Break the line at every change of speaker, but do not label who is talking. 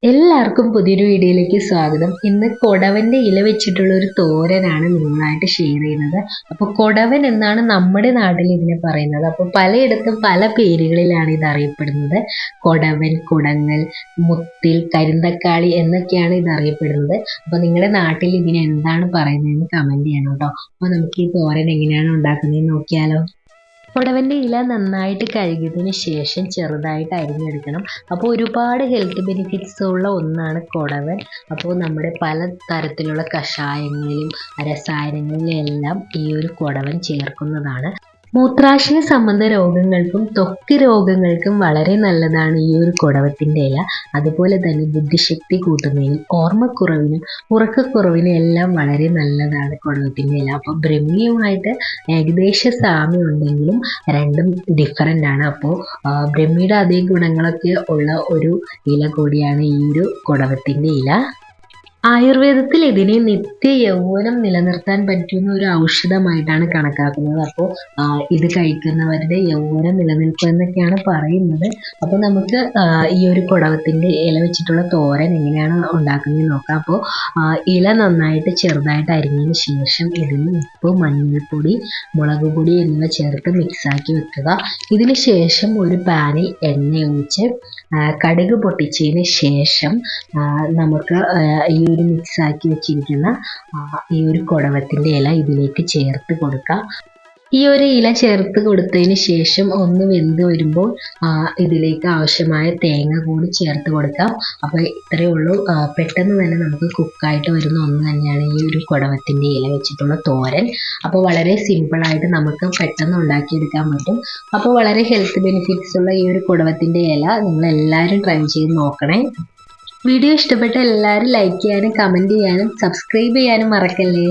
എല്ലാവർക്കും പുതിയൊരു വീഡിയോയിലേക്ക് സ്വാഗതം. ഇന്ന് കൊടവന്റെ ഇല വെച്ചിട്ടുള്ള ഒരു തോരനാണ് നിങ്ങളായിട്ട് ഷെയർ ചെയ്യുന്നത്. അപ്പോൾ കൊടവൻ എന്നാണ് നമ്മുടെ നാട്ടിൽ ഇതിനെ പറയുന്നത്. അപ്പോൾ പലയിടത്തും പല പേരുകളിലാണ് ഇത് അറിയപ്പെടുന്നത്. കൊടവൻ, കുടങ്ങൽ, മുത്തിൽ, കരിന്തക്കാളി എന്നൊക്കെയാണ് ഇത് അറിയപ്പെടുന്നത്. അപ്പോൾ നിങ്ങളുടെ നാട്ടിൽ ഇതിനെ എന്താണ് പറയുന്നതെന്ന് കമന്റ് ചെയ്യണം കേട്ടോ. അപ്പോൾ നമുക്ക് ഈ തോരൻ എങ്ങനെയാണ് ഉണ്ടാക്കുന്നതെന്ന് നോക്കിയാലോ. കൊടവൻ്റെ ഇല നന്നായിട്ട് കഴുകിയതിന് ശേഷം ചെറുതായിട്ട് അരിഞ്ഞെടുക്കണം. അപ്പോൾ ഒരുപാട് ഹെൽത്ത് ബെനിഫിറ്റ്സ് ഉള്ള ഒന്നാണ് കൊടവൻ. അപ്പോൾ നമ്മുടെ പല തരത്തിലുള്ള കഷായങ്ങളിലും രസായനങ്ങളിലും എല്ലാം ഈ ഒരു കൊടവൻ ചേർക്കുന്നതാണ്. മൂത്രാശയ സംബന്ധ രോഗങ്ങൾക്കും ത്വക്ക് രോഗങ്ങൾക്കും വളരെ നല്ലതാണ് ഈ ഒരു കൊടവത്തിൻ്റെ ഇല. അതുപോലെ തന്നെ ബുദ്ധിശക്തി കൂട്ടുന്നതിനും ഓർമ്മക്കുറവിനും ഉറക്കക്കുറവിനും എല്ലാം വളരെ നല്ലതാണ് കൊടവത്തിൻ്റെ ഇല. അപ്പോൾ ബ്രഹ്മിയുമായിട്ട് ഏകദേശ സാമ്യം ഉണ്ടെങ്കിലും രണ്ടും ഡിഫറൻ്റ് ആണ്. അപ്പോൾ ബ്രഹ്മിയുടെ അതേ ഗുണങ്ങളൊക്കെ ഉള്ള ഒരു ഇല കൂടിയാണ് ഈ ഒരു കൊടവത്തിൻ്റെ ഇല. ആയുർവേദത്തിൽ ഇതിനെ നിത്യ യൗവനം നിലനിർത്താൻ പറ്റുന്ന ഒരു ഔഷധമായിട്ടാണ് കണക്കാക്കുന്നത്. അപ്പോൾ ഇത് കഴിക്കുന്നവരുടെ യൗവനം നിലനിൽക്കും എന്നൊക്കെയാണ് പറയുന്നത്. അപ്പോൾ നമുക്ക് ഈ ഒരു കുടവത്തിൻ്റെ ഇല വെച്ചിട്ടുള്ള തോരൻ എങ്ങനെയാണ് ഉണ്ടാക്കുന്നത് നോക്കാം. അപ്പോൾ ഇല നന്നായിട്ട് ചെറുതായിട്ട് അരിഞ്ഞതിന് ശേഷം ഇതിന് ഉപ്പ്, മഞ്ഞൾപ്പൊടി, മുളക് പൊടി എന്നിവ ചേർത്ത് മിക്സാക്കി വെക്കുക. ഇതിന് ശേഷം ഒരു പാനിൽ എണ്ണ ഒഴിച്ച് കടുക് പൊട്ടിച്ചതിന് ശേഷം നമുക്ക് ഈ ഒരു മിക്സാക്കി വെച്ചിരിക്കുന്ന ഈ ഒരു കൊടവത്തിൻ്റെ ഇല ഇതിലേക്ക് ചേർത്ത് കൊടുക്കാം. ഈ ഒരു ഇല ചേർത്ത് കൊടുത്തതിന് ശേഷം ഒന്ന് വെന്ത് വരുമ്പോൾ ഇതിലേക്ക് ആവശ്യമായ തേങ്ങ കൂടി ചേർത്ത് കൊടുക്കാം. അപ്പോൾ ഇത്രയേ ഉള്ളൂ. പെട്ടെന്ന് തന്നെ നമുക്ക് കുക്കായിട്ട് വരുന്ന ഒന്ന് തന്നെയാണ് ഈ ഒരു കൊടവത്തിൻ്റെ ഇല വെച്ചിട്ടുള്ള തോരൻ. അപ്പോൾ വളരെ സിമ്പിളായിട്ട് നമുക്ക് പെട്ടെന്ന് ഉണ്ടാക്കിയെടുക്കാൻ പറ്റും. അപ്പോൾ വളരെ ഹെൽത്ത് ബെനിഫിറ്റ്സ് ഉള്ള ഈ ഒരു കൊടവത്തിൻ്റെ ഇല നിങ്ങളെല്ലാവരും ട്രൈ ചെയ്ത് നോക്കണേ. വീഡിയോ ഇഷ്ടപ്പെട്ട എല്ലാവരും ലൈക്ക് ചെയ്യാനും കമൻറ്റ് ചെയ്യാനും സബ്സ്ക്രൈബ് ചെയ്യാനും മറക്കല്ലേ.